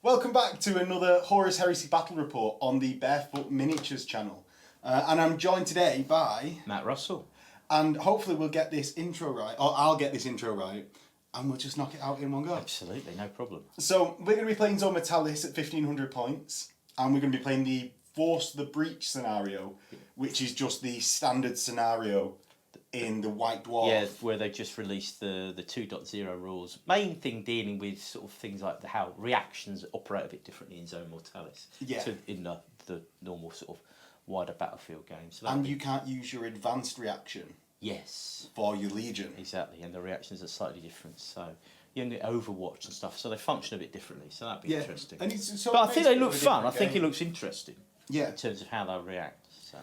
Welcome back to another Horus Heresy battle report on the Barefoot Miniatures channel. And I'm joined today by... Matt Russell. And hopefully we'll get this intro right, or I'll get this intro right, and we'll just knock it out in one go. Absolutely, no problem. So we're going to be playing Mortalis at 1500 points, and we're going to be playing the Force the Breach scenario, which is just the standard scenario in the White Dwarf. Yeah, where they just released the 2.0 rules. Main thing dealing with sort of things like how reactions operate a bit differently in Zone Mortalis to in the normal sort of wider battlefield game. So and you can't use your advanced reaction. Yes. For your Legion. Exactly, and the reactions are slightly different. So you can get Overwatch and stuff, so they function a bit differently. So that'd be interesting. And it's but I think they look fun. I think it looks interesting. Yeah. In terms of how they react.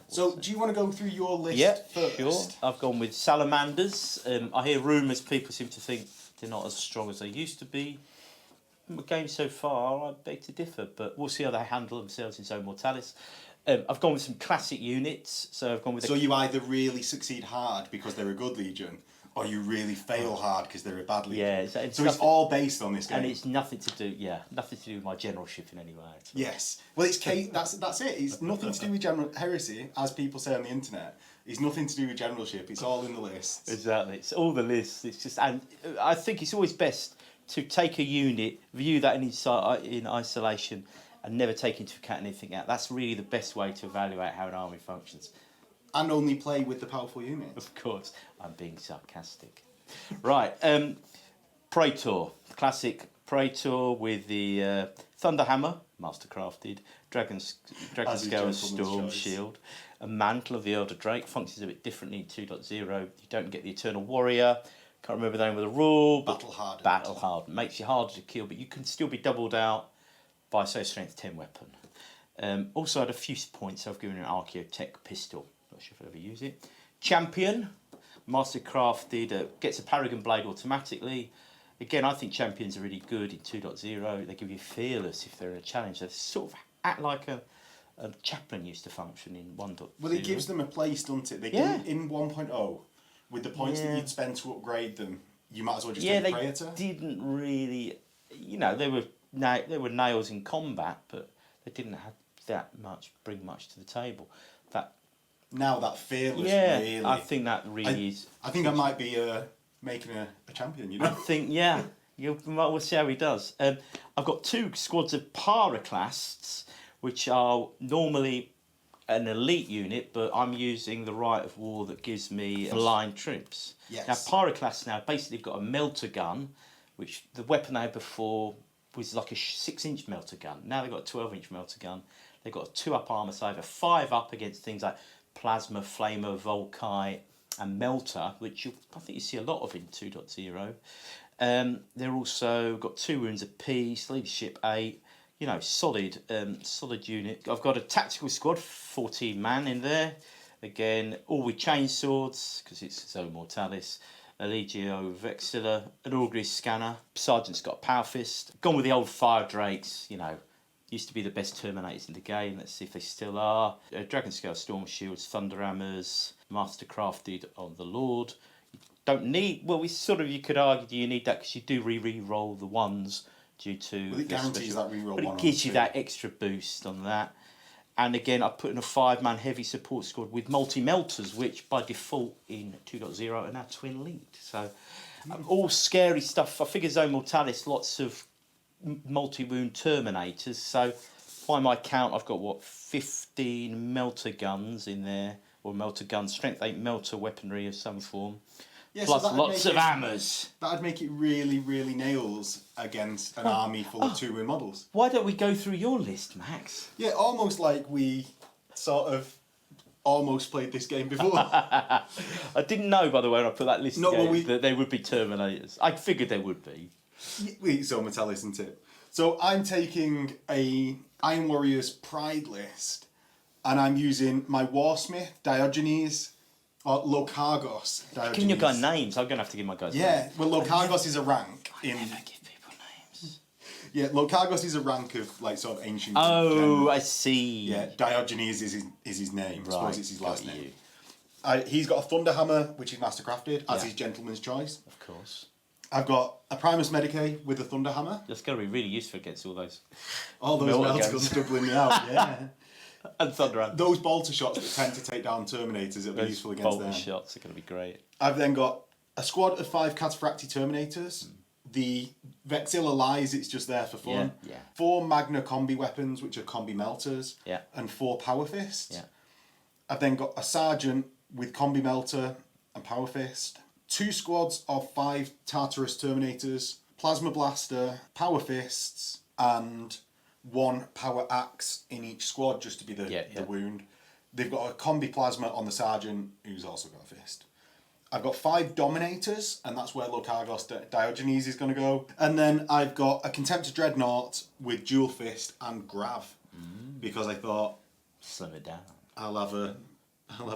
So, do you want to go through your list first? Sure. I've gone with Salamanders. I hear rumours people seem to think they're not as strong as they used to be. The game so far, I beg to differ, but we'll see how they handle themselves in Zone Mortalis. I've gone with some classic units, so I've gone with... So you either really succeed hard because they're a good Legion, or you really fail hard because they're a bad Legion. Yeah, so it's all based on this game. And it's nothing to do, nothing to do with my generalship in any way. Yes. Well, it's that's it. It's nothing to do with general heresy, as people say on the internet. It's nothing to do with generalship. It's all in the lists. Exactly. It's all the lists. It's just, and I think it's always best to take a unit, view that in isolation, and never take into account anything else. That's really the best way to evaluate how an army functions. And only play with the powerful units. Of course, I'm being sarcastic. Right, Praetor, classic Praetor with the Thunderhammer, mastercrafted, Dragon Scale Storm Shield, a Mantle of the Elder Drake, functions a bit differently in 2.0. You don't get the Eternal Warrior, can't remember the name of the rule. Battle Hardened. Battle Hardened, makes you harder to kill, but you can still be doubled out by Strength 10 weapon. Also had a few points, so I've given an Archaeotech pistol. Not sure if I ever use it. Champion, mastercrafted, gets a Paragon Blade automatically. Again, I think Champions are really good in 2.0. They give you Fearless if they're in a challenge. They sort of act like a Chaplain used to function in 1.0. Well, it gives them a place, doesn't it? They in 1.0, with the points that you'd spend to upgrade them, you might as well just take a Praetor. They didn't really... You know, they were nails in combat, but they didn't have bring much to the table. Now that Fearless really... I think that really is... I think I might be making a champion, you know? I think, we'll see how he does. I've got 2 squads of Pyroclasts, which are normally an elite unit, but I'm using the Rite of War that gives me blind troops. Yes. Now, Pyroclasts now basically got a melter gun, which the weapon they had before was like a 6-inch melter gun. Now they've got a 12-inch melter gun. They've got a 2-up armour saver, 5 up against things like Plasma, Flamer, Volkite and Melter, which I think you see a lot of in 2.0. They're also got 2 wounds apiece, leadership 8, you know, solid unit. I've got a tactical squad, 14 man in there. Again, all with chainswords, because it's Zone Mortalis. A Legio Vexilla, an Augury Scanner. Sergeant's got a Power Fist. Gone with the old Fire Drakes, you know. Used to be the best Terminators in the game. Let's see if they still are. Dragon Scale Storm Shields, Thunderhammers, Mastercrafted on the Lord. You don't need... Well, you could argue you need that because you do re-roll the ones due to... Well, it guarantees that re-roll but one. It gives you that extra boost on that. And again, I put in a 5-man heavy support squad with multi-melters, which by default in 2.0 are now twin linked. So all scary stuff. I figure Zone Mortalis, lots of multi-wound Terminators. So by my count, I've got 15 melter guns in there, or melter guns, strength 8 melter weaponry of some form. Yeah, plus so lots of hammers. That'd make it really, really nails against an army full of 2-win models. Why don't we go through your list, Max? Yeah, almost like we sort of almost played this game before. I didn't know, by the way, when I put that list together, that they would be Terminators. I figured they would be. So Mortalis, isn't it? So I'm taking a Iron Warriors Pride list, and I'm using my Warsmith, Diogenes, or Lokargos, Diogenes. Giving your guy names, I'm going to have to give my guys names. Yeah, well, Lokargos is a rank. I never give people names. Yeah, Lokargos is a rank of, like, sort of ancient... Oh, I see. Yeah, Diogenes is his name. Right, I suppose it's his last name. He's got a Thunderhammer, which is mastercrafted, as his Gentleman's Choice. Of course. I've got a Primus Medicae with a Thunderhammer. That's going to be really useful against all those Meltguns doubling me out, yeah. and Thunderhammer. Those bolter shots that tend to take down Terminators, it'll be useful against them. Bolter shots are going to be great. I've then got a squad of 5 Cataphracti Terminators. The Vexilla lies, it's just there for fun. Yeah. 4 Magna Combi weapons, which are Combi Melters. Yeah. And 4 Power Fists. Yeah. I've then got a Sergeant with Combi Melter and Power Fist. 2 squads of 5 Tartarus Terminators, Plasma Blaster, Power Fists, and 1 Power Axe in each squad, just to be the wound. They've got a Combi Plasma on the Sergeant, who's also got a Fist. I've got 5 Dominators, and that's where Lokargos Diogenes is going to go. And then I've got a Contemptor Dreadnought with Dual Fist and Grav, because I thought, slim it down. I'll have a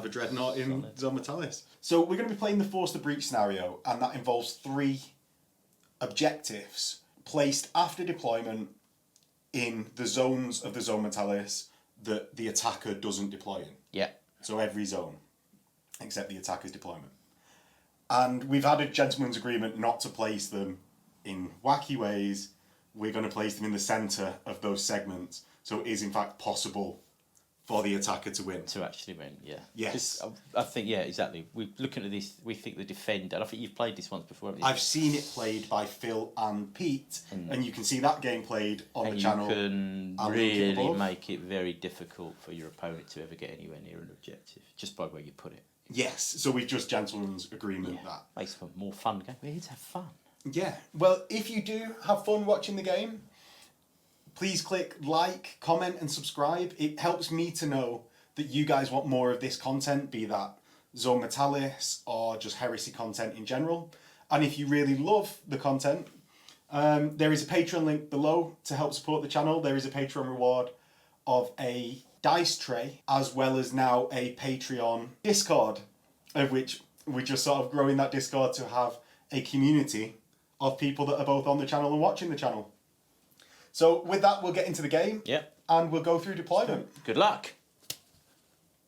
Dreadnought in Zone Mortalis. So we're going to be playing the Force the Breach scenario, and that involves 3 objectives placed after deployment in the zones of the Zone Mortalis that the attacker doesn't deploy in. Yeah. So every zone, except the attacker's deployment. And we've had a gentleman's agreement not to place them in wacky ways. We're going to place them in the centre of those segments, so it is in fact possible for the attacker to win. To actually win, yeah. Yes. I think, yeah, exactly. We're looking at this, we think the defender, and I think you've played this once before, haven't you? I've seen it played by Phil and Pete, and you can see that game played on the channel. And you can really make it very difficult for your opponent to ever get anywhere near an objective, just by where you put it. Yes, so we've just gentleman's agreement that. Makes for a more fun game. We're here to have fun. Yeah, well, if you do have fun watching the game, please click like, comment and subscribe. It helps me to know that you guys want more of this content, be that Zone Mortalis or just Heresy content in general. And if you really love the content, there is a Patreon link below to help support the channel. There is a Patreon reward of a dice tray, as well as now a Patreon Discord, of which we're just sort of growing that Discord to have a community of people that are both on the channel and watching the channel. So with that, we'll get into the game. Yep. And we'll go through deployment. Good luck.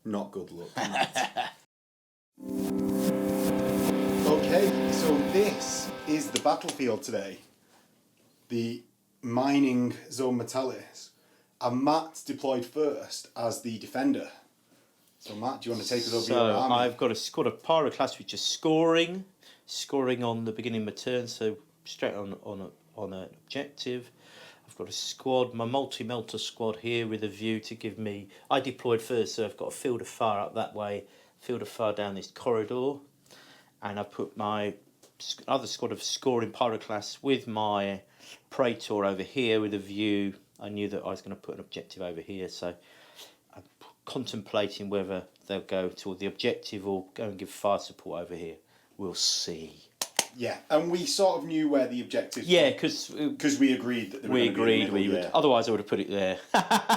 Not good luck. Okay, so this is the battlefield today. The mining Zone Mortalis. And Matt deployed first as the defender. So Matt, do you want to take us over your army? I've got a squad of Pyroclasts which is scoring on the beginning of my turn, so straight on an objective. I've got a squad, my multi-melter squad here with a view to give me... I deployed first, so I've got a field of fire up that way, field of fire down this corridor, and I put my other squad of scoring Pyroclasts with my Praetor over here with a view... I knew that I was going to put an objective over here, so I'm contemplating whether they'll go toward the objective or go and give fire support over here. We'll see. Yeah, and we sort of knew where the objectives were. Yeah, because we agreed that they were going to be in the middle, otherwise I would have put it there.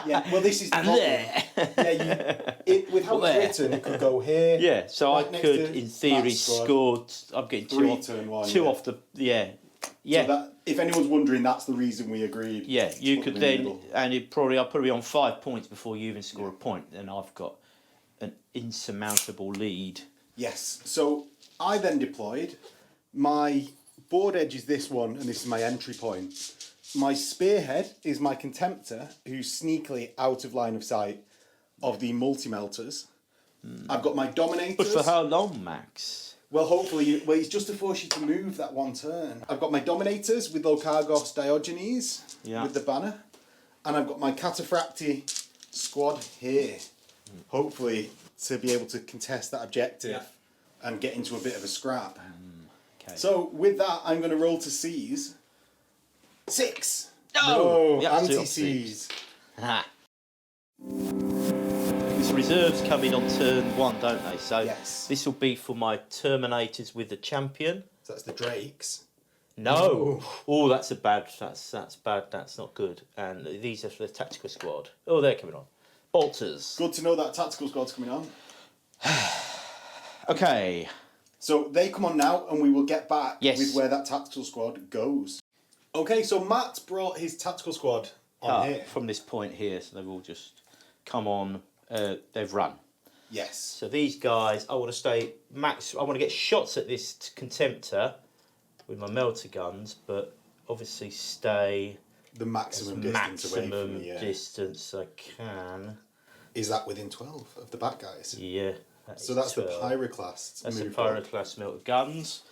Yeah, well, this is the problem. Yeah, with how it's written, it could go here. Yeah, so I could, in theory, score. I'm getting two off the. Yeah. So that, if anyone's wondering, that's the reason we agreed. Yeah, you could then, and I'll probably be on 5 points before you even score a point, and I've got an insurmountable lead. Yes, so I then deployed. My board edge is this one, and this is my entry point. My spearhead is my Contemptor, who's sneakily out of line of sight of the multi-melters. I've got my Dominators. But for how long, Max? Well, hopefully, it's just to force you to move that one turn. I've got my Dominators with Lokargos Diogenes with the banner. And I've got my Cataphracti squad here. Hopefully, to be able to contest that objective and get into a bit of a scrap. Okay. So, with that, I'm going to roll to seize. 6! No! Anti-seize. Reserves come in on turn 1, don't they? So yes. This will be for my Terminators with the champion. So that's the Drakes. No. Oh, that's bad. That's bad. That's not good. And these are for the tactical squad. Oh, they're coming on. Bolters. Good to know that tactical squad's coming on. Okay. So they come on now, and we will get back with where that tactical squad goes. Okay, so Matt brought his tactical squad on here. From this point here, so they've all just come on. They've run. Yes. So these guys, I want to stay max. I want to get shots at this Contemptor with my melter guns, but obviously stay The maximum as distance away from maximum the... distance I can. Is that within 12 of the bad guys? Yeah. So that's 12. the Pyroclast. That's the move on. Pyroclast melter guns.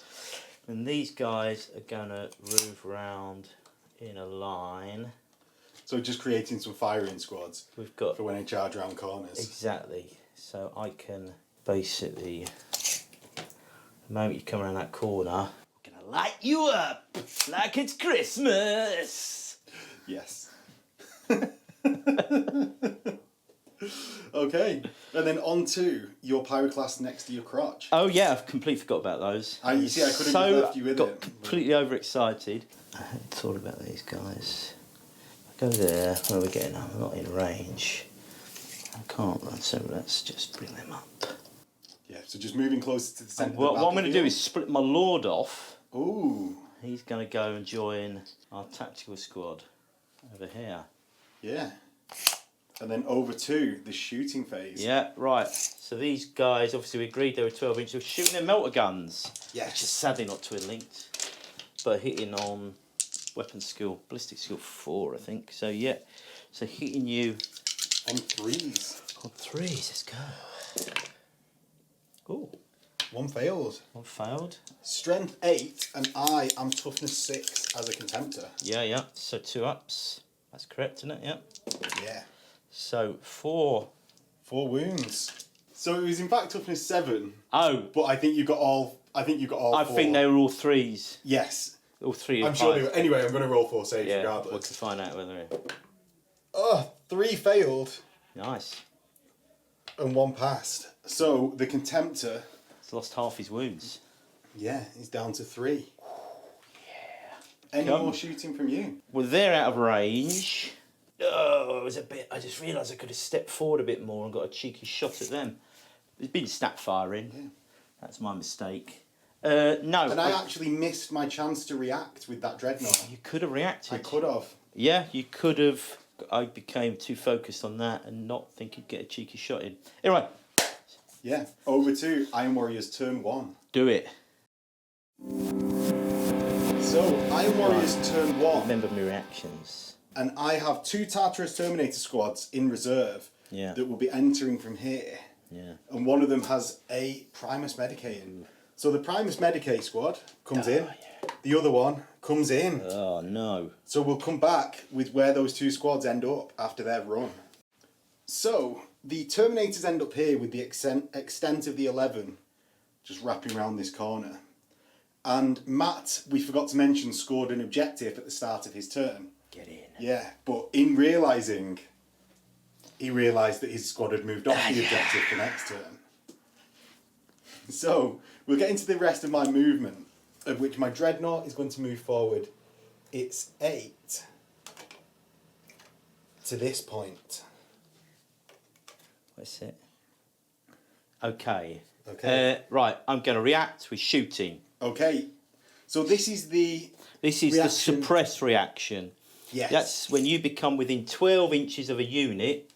And these guys are going to move round in a line. So just creating some firing squads We've got for when they charge around corners. exactly. So I can basically, the moment you come around that corner, I'm going to light you up like it's Christmas. Yes. Okay, and then on to your Pyroclast next to your crotch. Oh yeah, I've completely forgot about those. You see, I couldn't have left you with got it. completely overexcited. I hadn't thought about these guys. I go there, where are we getting? I'm not in range. I can't run, so let's just bring them up. Yeah, so just moving closer to the centre. What I'm going to do is split my Lord off. Ooh. He's going to go and join our tactical squad over here. Yeah. And then over to the shooting phase. Yeah, right. So these guys, obviously we agreed they were 12 inch. They were shooting their melter guns. Yes. Which is sadly not twin linked, but hitting on weapon skill, ballistic skill 4, I think. So yeah, so hitting you On 3s. on 3s. Let's go. Oh, One failed. one failed. Strength 8, and I am toughness 6 as a contemptor. Yeah, yeah. So 2 ups. That's correct, isn't it? Yeah. Yeah. So 4. 4 wounds. So it was in fact toughness 7, Oh, but I think you got all. I think I 4. think they were all 3s. Yes. All 3 I'm of sure they 5. were. Anyway, I'm going to roll 4 saves Yeah, we'll regardless. to find out whether. Oh, 3 failed Nice. and 1 passed. So the contemptor, He's lost half his wounds. yeah, is down to 3. Yeah. Any Come. more shooting from you? Well, they're out of range. Oh, it was a bit. I just realised I could have stepped forward a bit more and got a cheeky shot at them. There's been snap firing. Yeah. That's my mistake. No. And I actually missed my chance to react with that dreadnought. You could have reacted. I could have. Yeah, you could have. I became too focused on that and not think you'd get a cheeky shot in. Anyway, Yeah. Over to Iron Warriors turn 1. do it. So Iron Warriors turn 1, Remember my reactions. and I have 2 Tartarus Terminator squads in reserve Yeah. that will be entering from here. Yeah. And one of them has a Primus Medicae. So the Primus Medicae squad comes in. Yeah. The other one comes in. Oh no. So we'll come back with where those 2 squads end up after their run. So the Terminators end up here with the extent of the 11 just wrapping around this corner. And Matt, we forgot to mention, scored an objective at the start of his turn. Get in. Yeah, but in realising, he realised that his squad had moved off the Yeah. objective for next turn. So we'll get into the rest of my movement, of which my Dreadnought is going to move forward. It's 8 to this point. What's it? Okay. Okay. Right, I'm going to react with shooting. Okay, so this is the... This is Reaction. the suppress reaction. Yes. That's when you become within 12 inches of a unit,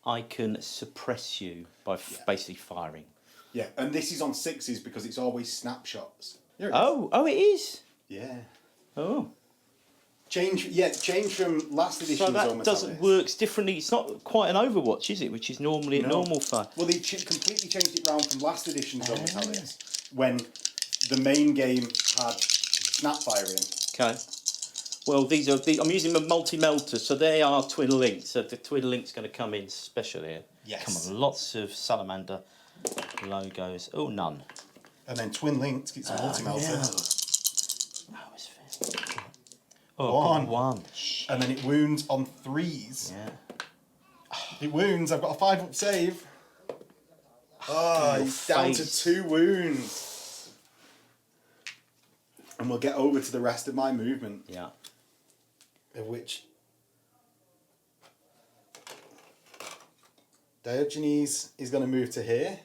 I can suppress you by basically firing. Yeah, and this is on 6s because it's always snapshots. Here it is. Oh, it is? Yeah. Oh. Change from last edition's So that Zone doesn't Mortalis. works differently. It's not quite an Overwatch, is it? Which is normally a No. normal fire. Well, they completely changed it round from last edition's Zone Mortalis when the main game had snap firing. Okay. Well, these are I'm using a multi-melter, so they are twin links. So the twin link's going to come in special here. Yes. Come on, lots of Salamander logos. Oh, none. And then twin linked, it's a multi-melter. Yeah. Oh, it's fair. Oh, One. one. And then it wounds on 3s. Yeah. It wounds, I've got a 5-up save. Oh, Your he's down to face. 2 wounds. And we'll get over to the rest of my movement, Yeah. of which Diogenes is going to move to here,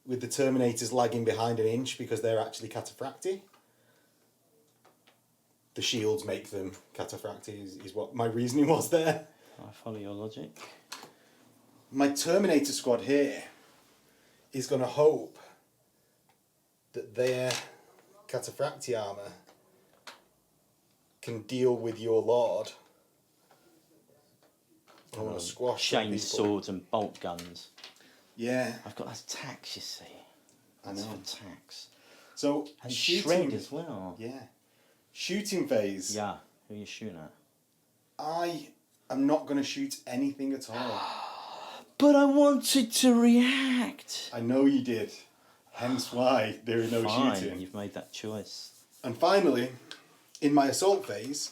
with the Terminators lagging behind an inch because they're actually cataphracti. The shields make them cataphracti, is what my reasoning was there. I follow your logic. My Terminator squad here is going to hope that their Cataphracti armour can deal with your lord. I want to squash some chain people. swords and bolt guns. Yeah. I've got those tacks, you see. I That's know. for tacks. So And shooting shred as well. Yeah. Shooting phase. Yeah. Who are you shooting at? I am not going to shoot anything at all. But I wanted to react. I know you did. Hence why there is no Fine, shooting. you've made that choice. And finally, in my assault phase,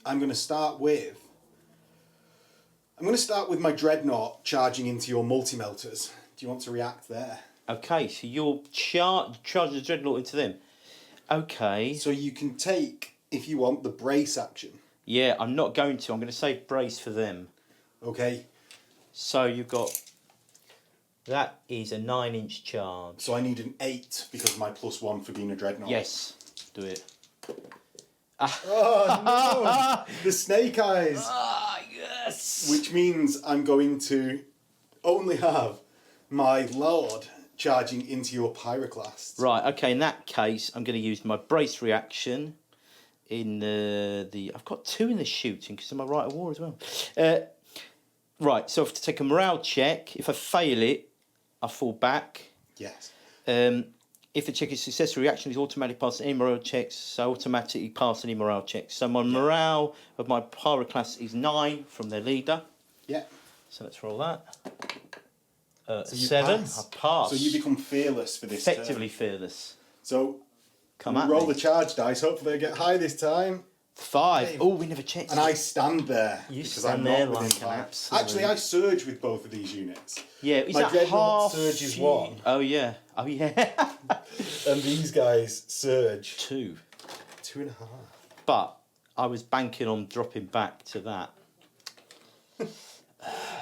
I'm going to start with my dreadnought charging into your multi-melters. Do you want to react there? Okay, so you'll charge the dreadnought into them. Okay. So you can take, if you want, the brace action. Yeah, I'm not going to. I'm going to save brace for them. Okay. So you've got... That is a 9-inch charge. So I need an 8 because of my +1 for being a dreadnought. Yes, do it. Oh no! The snake eyes! Ah, yes! Which means I'm going to only have my lord charging into your pyroclast. Right, okay, in that case, I'm going to use my brace reaction in the... I've got 2 in the shooting because of my right of war as well. Right, so I have to take a morale check. If I fail it, I fall back. Yes. If the check is successful, reaction is automatically passed any morale checks, so automatically pass any morale checks. So my morale of my pyroclast is 9 from their leader. Yeah. So let's roll that. So you 7. pass. I pass. So you become fearless for this effectively turn. fearless. So Come we'll at roll me. the charge dice. Hopefully I get high this time. 5. Dave. Oh, we never checked. And I stand there. You because stand I'm there not within like an 5. absolute- Actually, I surge with both of these units. Yeah, is My that dreadnought half? surge is 1. Oh yeah. Oh yeah. And these guys surge 2. 2.5. But I was banking on dropping back to that.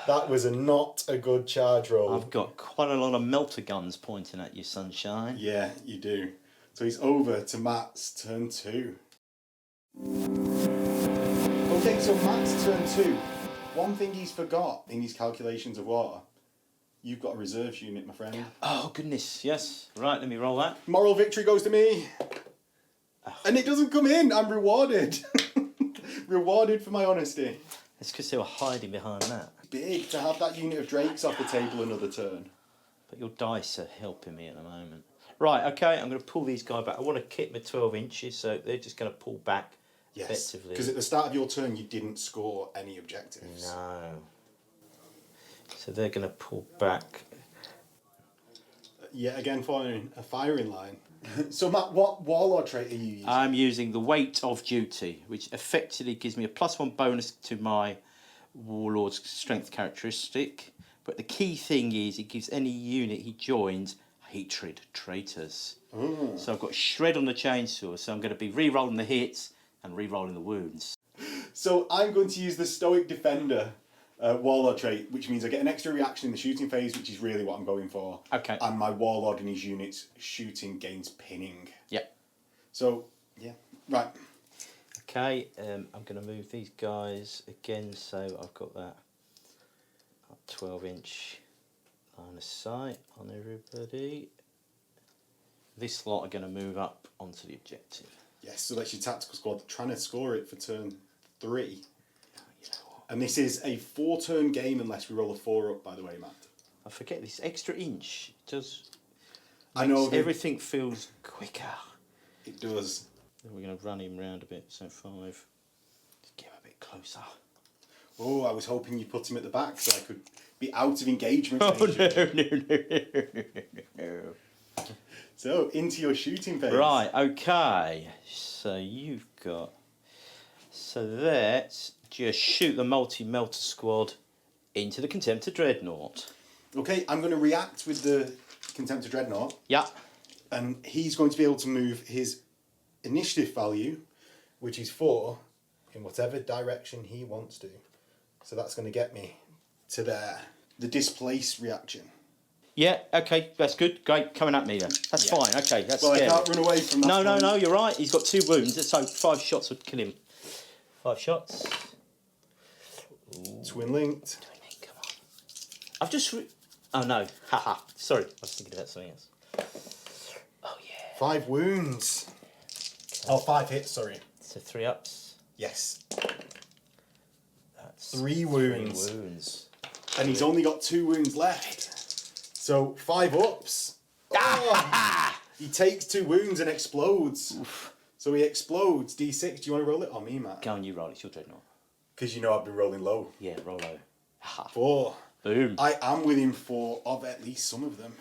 That was not a good charge roll. I've got quite a lot of melter guns pointing at you, sunshine. Yeah, you do. So he's over to Matt's turn 2. Okay, so Matt's turn 2. One thing he's forgot in his calculations of war. You've got a reserves unit, my friend. Oh goodness, yes. Right, let me roll that. Moral victory goes to me. And it doesn't come in. I'm rewarded. Rewarded for my honesty. It's because they were hiding behind that. Big to have that unit of drakes off the table another turn. But your dice are helping me at the moment. Right, okay, I'm going to pull these guys back. I want to keep my 12 inches, so they're just going to pull back effectively. Because at the start of your turn you didn't score any objectives. No. So they're going to pull back. Yet again following a firing line. So Matt, what warlord trait are you using? I'm using the weight of duty, which effectively gives me a +1 bonus to my warlord's strength characteristic. But the key thing is it gives any unit he joins hatred traitors. So I've got shred on the chainsaw, so I'm going to be re-rolling the hits and re-rolling the wounds. So I'm going to use the Stoic Defender warlord trait, which means I get an extra reaction in the shooting phase, which is really what I'm going for. Okay. And my warlord and his units shooting gains pinning. Yep. So, yeah. Right. Okay, I'm going to move these guys again, so I've got that 12-inch line of sight on everybody. This lot are going to move up onto the objective. Yes, so that's your tactical squad trying to score it for turn 3. And this is a 4-turn game unless we roll a 4 up, by the way, Matt. I forget this extra inch. It does. I know. Everything feels quicker. It does. Then we're going to run him round a bit, so 5. Just get him a bit closer. Oh, I was hoping you put him at the back so I could be out of engagement. Oh, no. So, into your shooting phase. Right, okay. So you've got... So let's just shoot the multi-melter squad into the Contemptor Dreadnought. Okay, I'm going to react with the Contemptor Dreadnought. Yeah. And he's going to be able to move his initiative value, which is 4, in whatever direction he wants to. So that's going to get me to there. The displace reaction. Yeah, okay, that's good. Great, coming at me then. That's fine, okay, that's Well, scary. I can't run away from that. No, you're right. He's got 2 wounds, so 5 shots would kill him. 5 shots. Twin linked. Come on. I've just... Oh, no. Haha. Sorry, I was thinking about something else. Oh, yeah. 5 wounds. Oh, 5 hits, sorry. So 3 ups. Yes. That's 3 wounds. 3 wounds. And he's only got 2 wounds left. So 5 ups. Oh, he takes 2 wounds and explodes. Oof. So he explodes. D6. Do you want to roll it? Or me, Matt? Go on, you roll. It's your dreadnought. Because you know I've been rolling low. Yeah, roll low. Ha. 4. Boom. I am within 4 of at least some of them.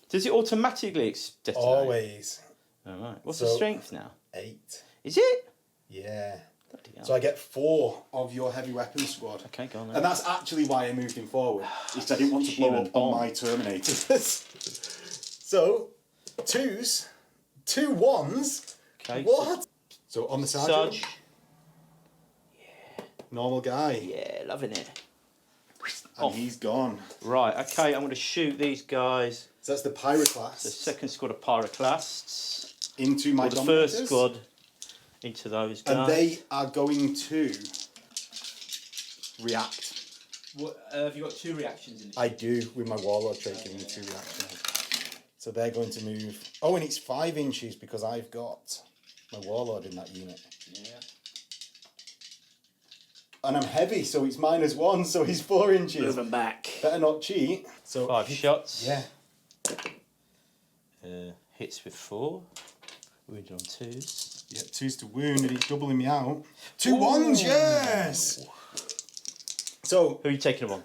Does it automatically detonate? Always. All right. What's So- the strength now? 8. Is it? Yeah. Bloody hell. So I get 4 of your heavy weapons squad. Okay, go on then. And that's actually why I moved him forward. Is I didn't want to blow Human up bomb. on my Terminators. So, 2s. 2 1s. Okay. What? So on the sergeant, Sarge. normal guy. Yeah, loving it. And Off. he's gone. Right, okay, I'm going to shoot these guys. So that's the Pyroclast. The second squad of Pyroclasts. Into my Or the Dominators. first squad into those guys. And they are going to react. What, have you got 2 reactions in it? I do, with my Warlord trait giving me 2 reactions. So they're going to move. Oh, and it's 5 inches because I've got my Warlord in that unit. Yeah. And I'm heavy, so it's -1, so he's 4 inches. Move them back. Better not cheat. So 5 shots. Yeah. Hits with 4. Wounded on 2s. Yeah, 2s to wound, and he's doubling me out. 2 1s, yes! So, Who are you taking them on?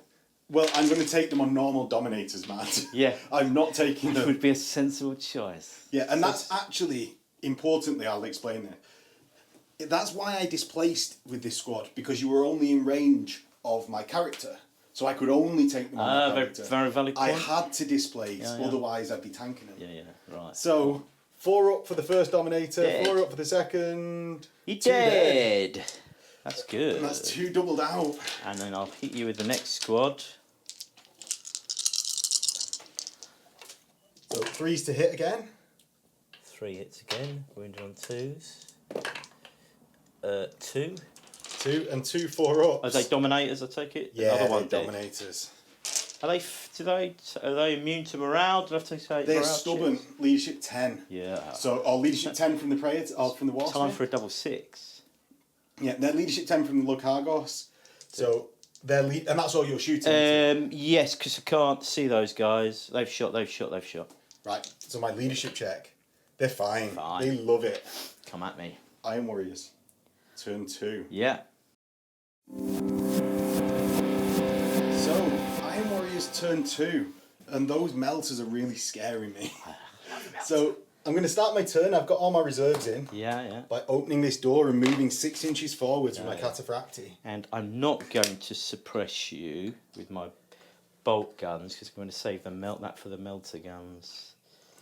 well, I'm going to take them on normal Dominators, Matt. Yeah. I'm not taking Which them. would be a sensible choice. Yeah, and that's actually, importantly, I'll explain it. That's why I displaced with this squad, because you were only in range of my character. So I could only take them on my Very, character. very valid I point. had to displace, Yeah, yeah. otherwise I'd be tanking them. Yeah, right. So, 4 up for the first Dominator, Dead. 4 up for the second. He 2 dead. dead. That's good. And that's 2 doubled out. And then I'll hit you with the next squad. So 3s to hit again. 3 hits again. Wounded on 2s. 2. 2 and 2 4 ups. Are they Dominators? I take it. The Yeah, other they're one dead. Dominators. Are they immune to morale? Did I have to say They're morale stubborn. checks? Leadership 10. Yeah. So, or leadership 10 from the Praetor, or from the Time Warsmith. for a double 6. Yeah, they're leadership 10 from the Locargos. So they're and that's all you're shooting. into. Yes, because I can't see those guys. They've shot. Right. So my leadership check. They're fine. Fine. They love it. Come at me. Iron Warriors. Turn 2. Yeah. So Iron Warriors turn 2, and those melters are really scaring me. So I'm going to start my turn. I've got all my reserves in Yeah. by opening this door and moving 6 inches forwards with my yeah. Cataphracti. And I'm not going to suppress you with my bolt guns because I'm going to save that for the melter guns.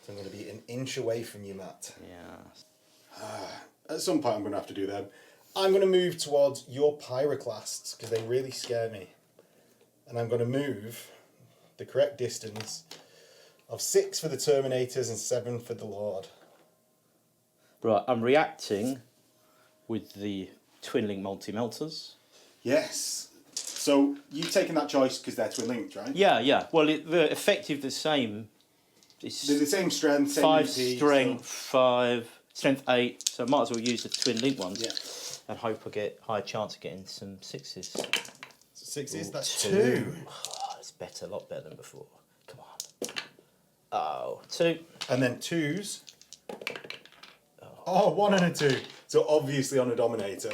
So I'm going to be an inch away from you, Matt. Yeah. At some point I'm going to have to do them. I'm going to move towards your Pyroclasts because they really scare me. And I'm going to move the correct distance of 6 for the Terminators and 7 for the Lord. Right, I'm reacting with the twin link multi-melters. Yes. So you've taken that choice because they're twin linked, right? Yeah. Well, they're effective the same. It's They're the same strength, same 5 MP, strength, so- 5 strength 8. So I might as well use the twin link ones. Yeah. And hope I get higher chance of getting some 6s. 6s, that's 2. 2. Oh, it's better, a lot better than before. Come on. Oh, 2. And then 2s. Oh, 1 and a 2. So obviously on a Dominator.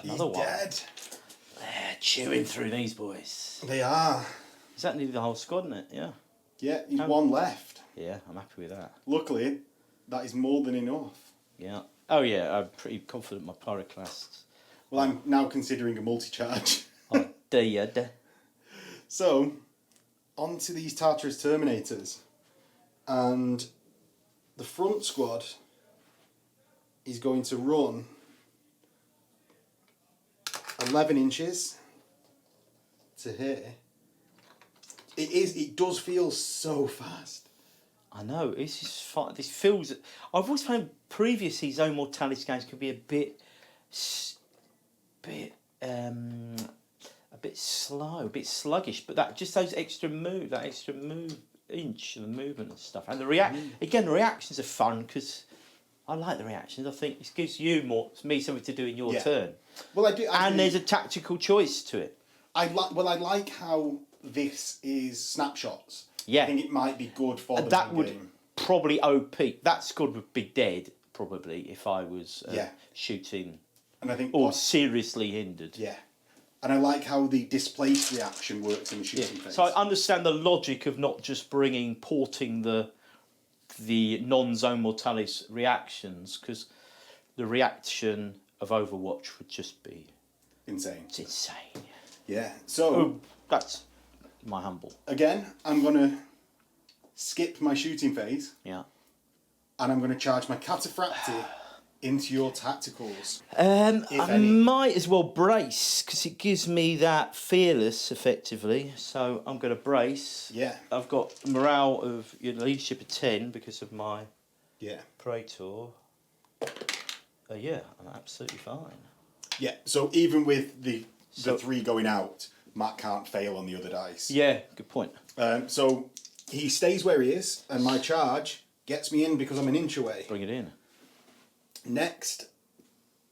Another He's one. dead. They're chewing through these boys. They are. Is that nearly the whole squad, isn't it? Yeah. Yeah, he's 1 left. Yeah, I'm happy with that. Luckily, that is more than enough. Yeah. Oh, yeah, I'm pretty confident my Pyroclasts. Well, I'm now considering a multi-charge. Oh, dead. So, on to these Tartarus Terminators. And the front squad is going to run 11 inches to here. It does feel so fast. I know, this is fun. This feels... I've always found previous Zone Mortalis games could be a bit slow, a bit sluggish, but that extra move inch of the movement and stuff. And the again, the reactions are fun because I like the reactions. I think it gives me something to do in your turn. Well, I do. And there's a tactical choice to it. I like how this is snapshots. Yeah. I think it might be good for the that main would game. probably that squad would be dead probably if I was shooting. And I think seriously hindered. Yeah. And I like how the displaced reaction works in the shooting phase. So I understand the logic of not just porting the non-zone Mortalis reactions, because the reaction of Overwatch would just be insane. It's insane. Yeah. So that's my humble. Again, I'm gonna skip my shooting phase. Yeah. And I'm gonna charge my Cataphracti into your tacticals. I might as well brace because it gives me that fearless effectively. So I'm going to brace. Yeah. I've got morale of leadership of 10 because of my Praetor. Yeah, I'm absolutely fine. Yeah. So even with the 3 going out, Matt can't fail on the other dice. Yeah. Good point. So he stays where he is, and my charge gets me in because I'm an inch away. Bring it in. Next,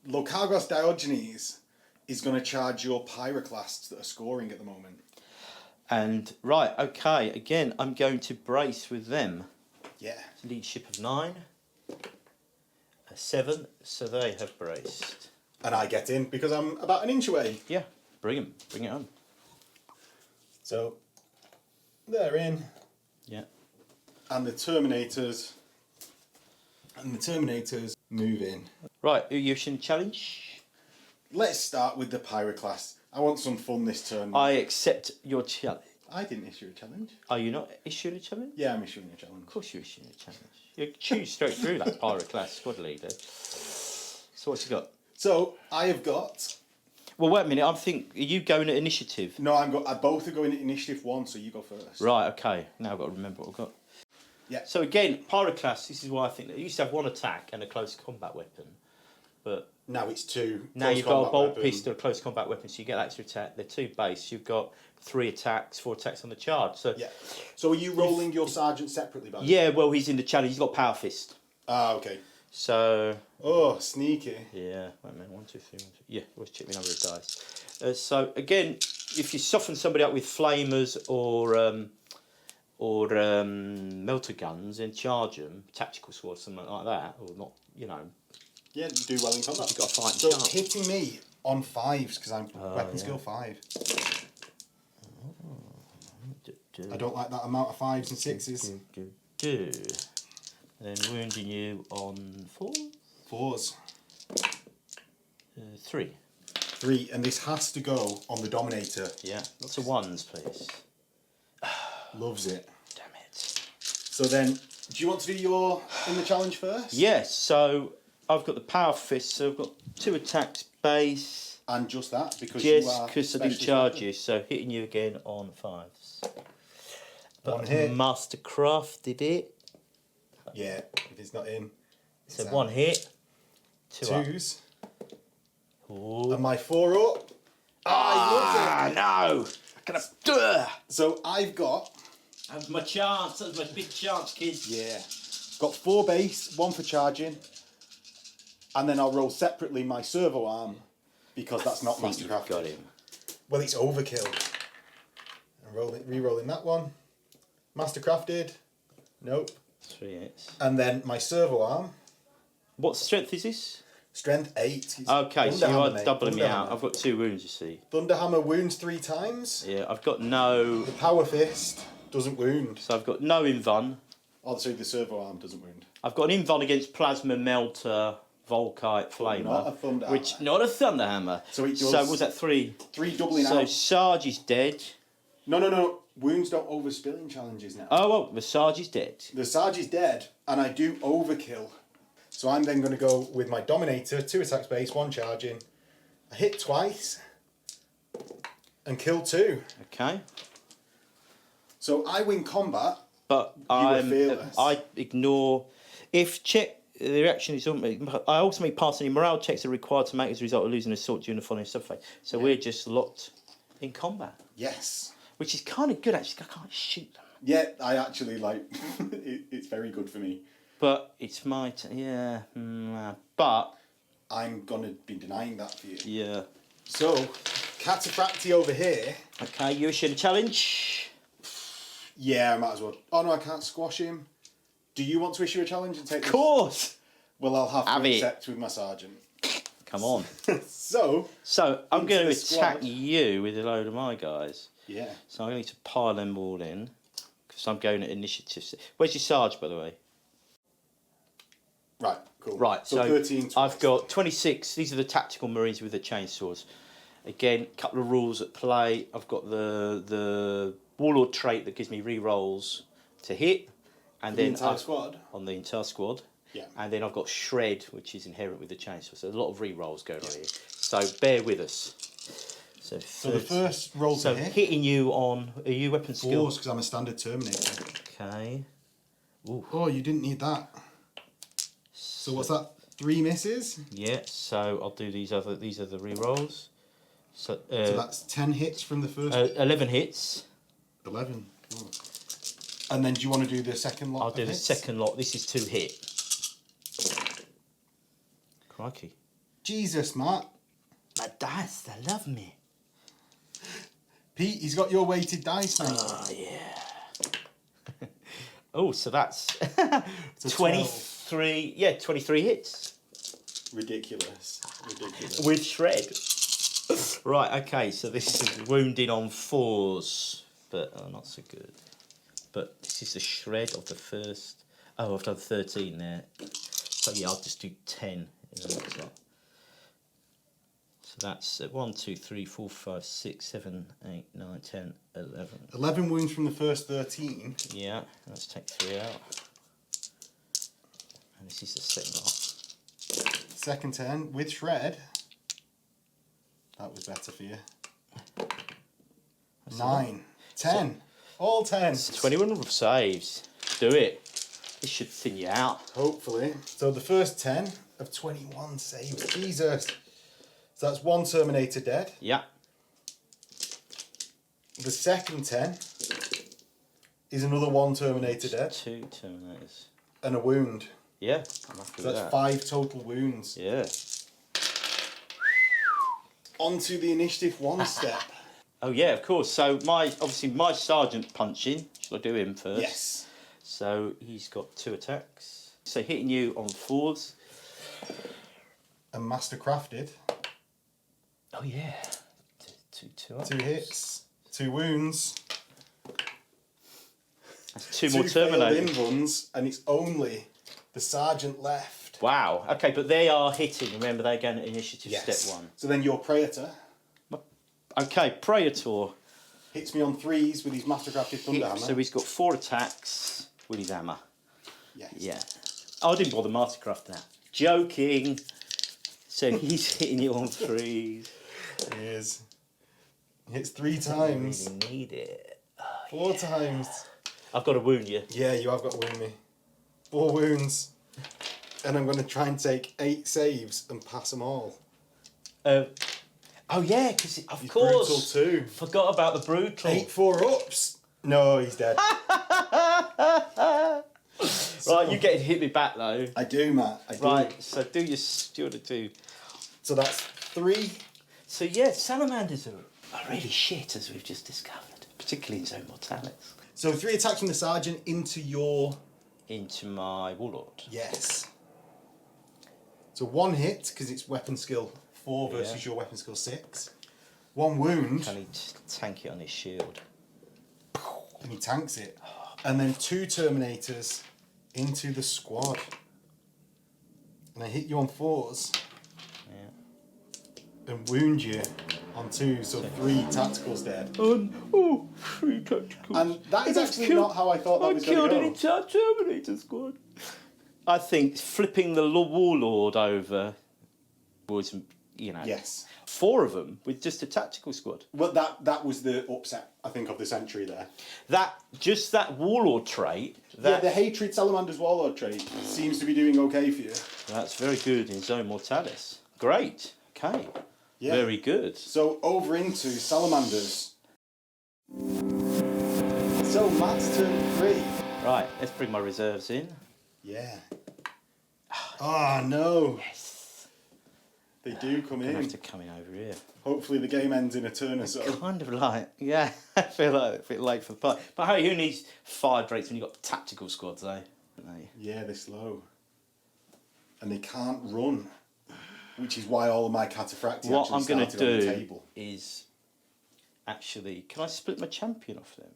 Locagos Diogenes is going to charge your Pyroclasts that are scoring at the moment. And, right, okay, again, I'm going to brace with them. Yeah. Leadership of 9. A 7, so they have braced. And I get in because I'm about an inch away. Yeah, bring it on. So, they're in. Yeah. And the Terminators move in. Right, are you issuing a challenge? Let's start with the Pyroclast. I want some fun this turn. I accept your challenge. I didn't issue a challenge. Are you not issuing a challenge? Yeah, I'm issuing a challenge. Of course you're issuing a challenge. You choose straight through that Pyroclast squad leader. So what's you got? So, I have got... Well, wait a minute, are you going at initiative? No, both are going at initiative 1, so you go first. Right, okay. Now I've got to remember what I've got. Yeah. So again, Pyroclast, this is why I think that it used to have 1 attack and a close combat weapon. But now it's 2. Now you've got a bolt pistol, a close combat weapon, so you get that extra attack. They're 2 base. You've got 3 attacks, 4 attacks on the charge. So yeah. So are you rolling your sergeant separately? By yeah, well, he's in the challenge. He's got power fist. Ah, okay. So. Oh, sneaky. Yeah. Wait a minute. 1, 2, 3, 1, 2. Yeah. Always check my number of dice. So again, if you soften somebody up with flamers or melter guns and charge them, tactical sword, something like that, or not, Yeah, do well in combat. You've got a fighting so chance. Hitting me on 5s because I'm weapon skill 5. I don't like that amount of 5s and 6s. Then wounding you on 4? 4s. 3. 3, and this has to go on the Dominator. Yeah, lots of 1s, please. Loves it. Damn it. So then, do you want to do your in the challenge first? Yes, so I've got the power fist, so I've got 2 attacks base. And just that, because because I didn't charge you, so hitting you again on 5s. But 1 hit. Mastercrafted it. Yeah, if it's not in. So 1 hit. 2 up. 2s. Ooh. And my 4 up. No! So I've got... That's my chance. That's my big chance, kids. Yeah. Got 4 base, 1 for charging. And then I'll roll separately my servo arm because that's not Mastercrafted. Got him. Well, it's overkill. And re-rolling that one. Mastercrafted. Nope. 3 hits. And then my servo arm. What strength is this? Strength 8. Okay, so you are doubling me out. I've got 2 wounds, you see. Thunderhammer wounds 3 times. Yeah, I've got no... The Power Fist doesn't wound. So I've got no invuln. Also, the servo arm doesn't wound. I've got an invuln against Plasma Melter, Volkite, Flamer. Not a Thunderhammer. Not a Thunderhammer. So it does... So was that 3? 3 doubling so out. Sarge is dead. No. Wounds don't overspill in challenges now. Oh, well, the Sarge is dead. The Sarge is dead, and I do overkill. So I'm then going to go with my Dominator, 2 attacks base, 1 charging. I hit twice, and kill 2. Okay. So I win combat. But I ignore... If the reaction is... I also make pass any morale checks are required to make as a result of losing assault during the following subphase. So we're just locked in combat. Yes. Which is kind of good, actually. I can't shoot them. Yeah, I actually like. It's very good for me. But it's my but I'm gonna be denying that for you. yeah. So, Cataphracti over here. Okay, you issue the challenge. Yeah, I might as well. Oh no, I can't squash him. Do you want to issue a challenge and take this? Of course. Well, I'll have Have to it. accept with my sergeant. Come on. So I'm into going to the attack squad. you with a load of my guys. Yeah. So I'm going to pile them all in because I'm going at initiative. Where's your Sarge, by the way? Right. Cool. Right. So 13. I've got 26. These are the tactical marines with the chainsaws. Again, a couple of rules at play. I've got the warlord trait that gives me re-rolls to hit, and the then entire squad. on the entire squad. Yeah. And then I've got shred, which is inherent with the chainsaw. So a lot of re-rolls going on here. So bear with us. So the first roll to hit. hitting you on, are you weapon skill? Because I'm a standard Terminator. Okay. Ooh. Oh, you didn't need that. So what's that? 3 misses. Yeah. So I'll do these are the re-rolls. So So that's 10 hits from the first. 11 hits. 11. Oh. And then do you want to do the second lot? I'll do the second lot. This is 2 hit. Crikey. Jesus, Matt. My dice, they love me. Pete, he's got your weighted dice now. Oh, yeah. Oh, so that's It's a 23. Yeah, 23 hits. Ridiculous. With shred. Right, okay, so this is wounding on 4s, but not so good. But this is the shred of the first. Oh, I've done 13 there. So yeah, I'll just do 10 in the next lot. So that's 1, 2, 3, 4, 5, 6, 7, 8, 9, 10, 11. 11 wounds from the first 13. Yeah, let's take 3 out. And this is the second lot. Second 10 with shred. That was better for you. 9. 10. All 10. 21 saves. Do it. This should thin you out. Hopefully. So the first 10 of 21 saves. Jesus. So that's 1 Terminator dead. Yeah. The second 10 is another 1 Terminator dead. 2 Terminators. And a wound. Yeah, I'm happy So with that's that. 5 total wounds. Yeah. On to the initiative 1 step. Oh yeah, of course. So my sergeant punching. Shall I do him first? Yes. So he's got 2 attacks. So hitting you on 4s. And master crafted. Oh yeah. 2 up. 2 hits. 2 wounds. That's 2 2 more Terminators. failed in runs, and it's only the sergeant left. Wow. Okay, but they are hitting. Remember, they're going at initiative step 1. So then your Praetor Okay, Praetor. hits me on 3s with his mastercrafted thunder hammer. So he's got 4 attacks with his hammer. Yes. Yeah. Oh, I didn't bother Mastercraft now. Joking. So he's hitting you on 3s. He is. He hits 3 times. I really need it. 4 times. I've got to wound you. Yeah, you have got to wound me. 4 wounds. And I'm going to try and take 8 saves and pass them all. Oh yeah, because of He's course. brutal too. Forgot about the brutal. 8 4-ups. No, he's dead. Right, you get to hit me back though. I do, Matt. I do. Right, so do you want to do? So that's 3. So yeah, salamanders are really shit, as we've just discovered, particularly in Zone Mortalis. So 3 attacks from the sergeant into your... Into my warlord. Yes. So 1 hit, because it's weapon skill 4 versus your weapon skill 6. 1 wound. Can he just tank it on his shield? And he tanks it. And then 2 Terminators into the squad. And I hit you on 4s. Yeah. And wound you on 2, so 3 tacticals dead. 3 tacticals. And that is actually not how I thought that was going killed to an go. entire Terminator squad. I think flipping the warlord over was, Yes. 4 of them with just a tactical squad. Well, that was the upset, I think, of the century there. That warlord trait. Yeah, the Hatred Salamanders Warlord trait seems to be doing okay for you. That's very good in Zone Mortalis. Great. Okay. Yeah. Very good. So over into Salamanders. So Matt's turn 3. Right, let's bring my reserves in. Yeah. Oh no. Yes. They do come I'm gonna have in. to come in over here. Hopefully the game ends in a turn or so. Kind of like, yeah, I feel like a bit late for the party. But hey, who needs fire drakes when you've got tactical squads, eh? Yeah, they're slow. And they can't run. Which is why all of my cataphracti What I'm going to started on the do table. is actually, can I split my champion off them?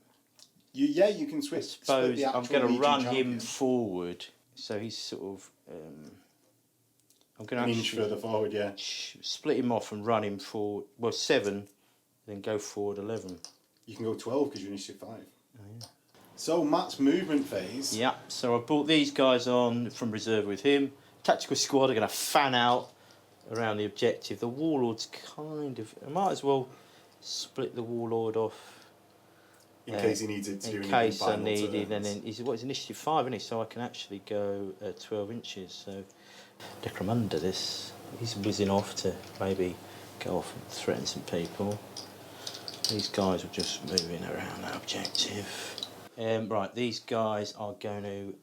You can I switch. suppose I'm going to run him forward, so he's sort of. I'm going to an inch further forward, yeah. Split him off and run him forward. Well, 7, then go forward 11. You can go 12 because you're initiative 5. Oh, yeah. So Matt's movement phase. Yeah, so I brought these guys on from reserve with him. Tactical squad are going to fan out around the objective. The warlord's kind of. I might as well split the warlord off. In case he needs it to do in anything case I final needed, turns. and then he's initiative 5, isn't he? So I can actually go 12 inches. So Decremunda, he's whizzing off to maybe go off and threaten some people. These guys are just moving around that objective. Right, these guys are going to.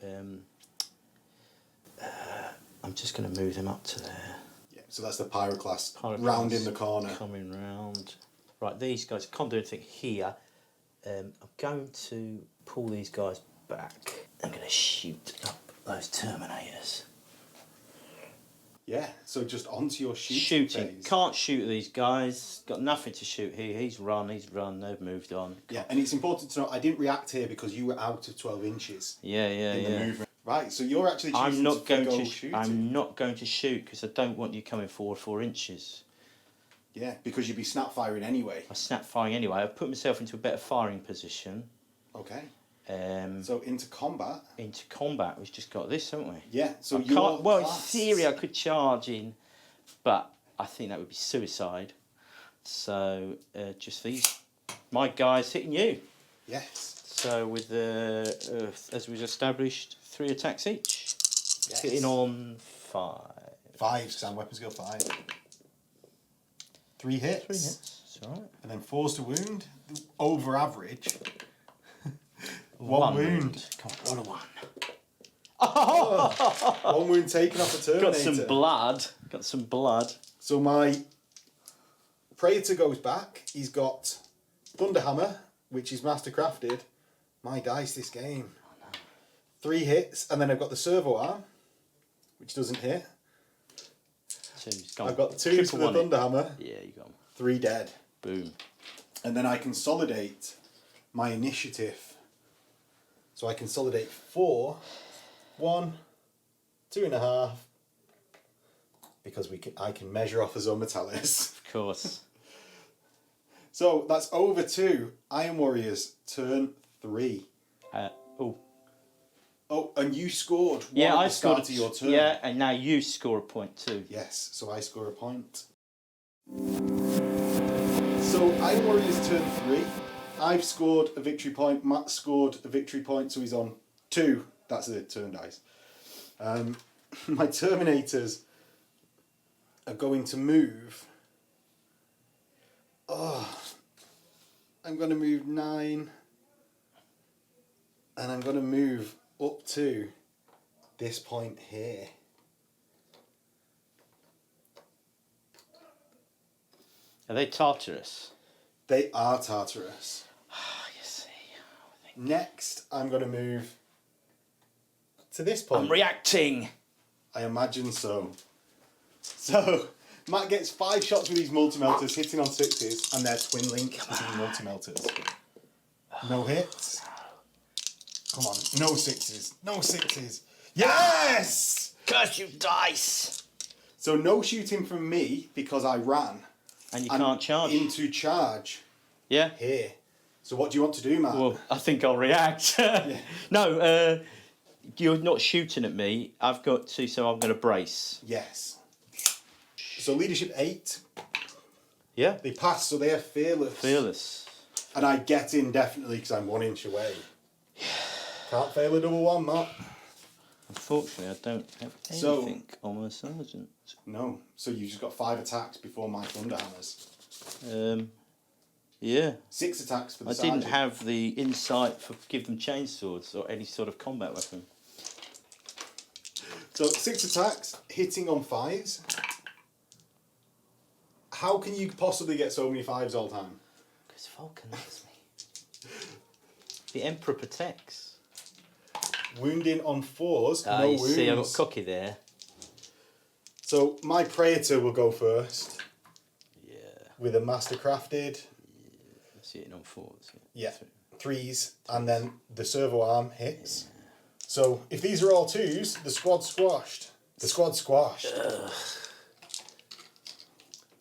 I'm just going to move them up to there. Yeah, so that's the pyroclast round in the corner. Coming round. Right, these guys can't do anything here. I'm going to pull these guys back. I'm going to shoot up those Terminators. Yeah, so just onto your Shooting. phase. Can't shoot these guys. Got nothing to shoot here. He's run. They've moved on. Yeah, and it's important to know I didn't react here because you were out of 12 inches. Yeah. In the movement. Right, so you're actually choosing I'm not going go to. shooting. I'm not going to shoot because I don't want you coming forward 4 inches. Yeah, because you'd be snap firing anyway. I snap firing anyway. I've put myself into a better firing position. Okay. So into combat. Into combat, we've just got this, haven't we? Yeah. So in theory, I could charge in, but I think that would be suicide. So just these, my guys hitting you. Yes. So with as we've established, 3 attacks each. Yes. Hitting on 5. 5, because I'm weapon skill 5. 3 hits. 3 hits. It's all right. And then 4s to wound. Over average. 1 wound. Come on, what a 1. Oh, 1 wound taken off a Terminator. Got some blood. So my Praetor goes back. He's got Thunderhammer, which is mastercrafted. My dice this game. 3 hits, and then I've got the servo arm, which doesn't hit. So he's gone. I've got 2s for the Thunderhammer. Yeah, you got 'em. 3 dead. Boom. And then I consolidate my initiative. So I consolidate 4, 1, 2.5, because I can measure off as Mortalis. Of course. So that's over to Iron Warriors turn 3. Oh, and you scored one at the start of your turn. Yeah, and now you score a point too. Yes, so I score a point. So Iron Warriors turn 3. I've scored a victory point. Matt scored a victory point, so he's on 2. That's the turn dice. My Terminators are going to move. I'm going to move 9. And I'm going to move up to this point here. Are they Tartarus? They are Tartarus. You see. Next, I'm going to move to this point. I'm reacting. I imagine so. So, Matt gets 5 shots with these multi-melters, hitting on 6s, and they're twin link to the multi-melters. No hits. Come on, no 6s. No 6s. Yes! Curse you, dice! So no shooting from me because I ran. And you can't charge. Into charge. Yeah? Here. So what do you want to do, Matt? Well, I think I'll react. Yeah. No, you're not shooting at me. I've got to, so I'm going to brace. Yes. So leadership 8. Yeah? They pass, so they are fearless. Fearless. And I get in definitely because I'm 1 inch away. Can't fail a double 1, Matt. Unfortunately, I don't have anything on my sergeant. No. So you've just got 5 attacks before my Thunderhammers. Yeah. 6 attacks for the I sergeant. didn't have the insight for give them chainswords or any sort of combat weapon. So 6 attacks, hitting on 5s. How can you possibly get so many 5s all the time? Because Vulcan loves me. The Emperor protects. Wounding on 4s, Ah, no you wounds. see, I got cocky there. So my Praetor will go first. Yeah. With a Mastercrafted. That's hitting on 4s. Yeah. 3s, and then the servo arm hits. Yeah. So if these are all 2s, the squad's squashed. The squad's squashed. Ugh.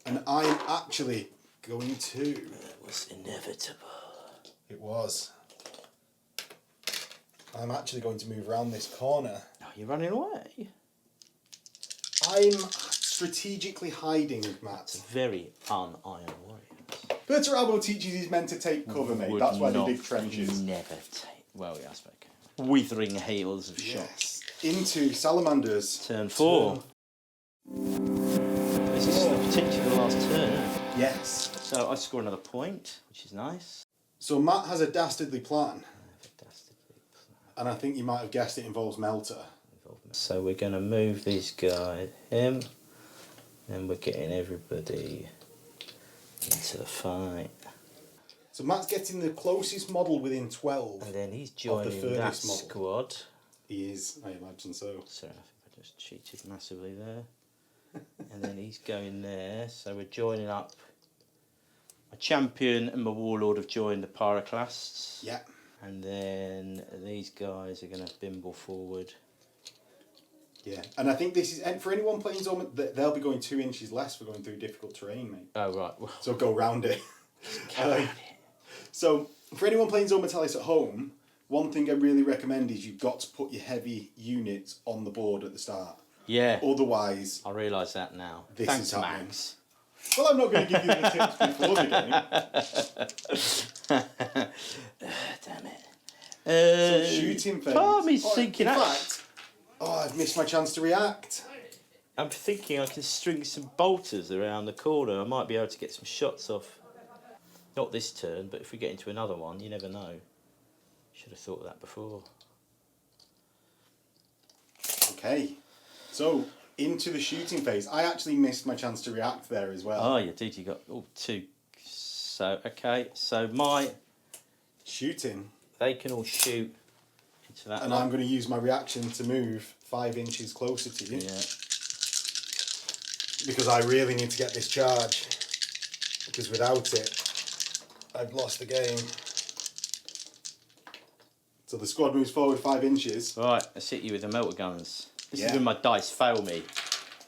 And I'm actually going to... It was inevitable. It was. I'm actually going to move around this corner. Oh, you're running away? I'm strategically hiding, Matt. It's very un-Iron Warriors. Perturabo teaches his men to take cover, mate. Would That's why they not dig trenches. Never take... Well, yeah, I suppose. Withering hails of shots. Yes. Into Salamanders. Turn 4. This is potentially the last turn, isn't it? Yes. So I score another point, which is nice. So Matt has a dastardly plan. And I think you might have guessed it involves Melter. So we're going to move these guys, him, and we're getting everybody into the fight. So Matt's getting the closest model within 12. And then he's joining that squad. He is, I imagine so. Sorry, I think I just cheated massively there. And then he's going there. So we're joining up. My champion and my warlord have joined the pyroclasts. Yeah. And then these guys are going to bimble forward. Yeah, and I think this is, and for anyone playing Zoma, they'll be going 2 inches less for going through difficult terrain, mate. Oh, right. So go round it. So for anyone playing Mortalis at home, one thing I really recommend is you've got to put your heavy units on the board at the start. Yeah. Otherwise, I realise that now. Thanks, happening. Max. Well, I'm not going to give you the tips before the game. Damn it. So shooting phase. Part of me's thinking... In fact, I've missed my chance to react. I'm thinking I can string some bolters around the corner. I might be able to get some shots off. Not this turn, but if we get into another one, you never know. Should have thought of that before. Okay. So, into the shooting phase. I actually missed my chance to react there as well. Oh, you did. You got 2. So, okay. So, my... Shooting. They can all shoot into that. And I'm going to use my reaction to move 5 inches closer to you. Yeah. Because I really need to get this charge. Because without it, I've lost the game. So the squad moves forward 5 inches. Right, let's hit you with the melter guns. This is Yeah. when my dice fail me.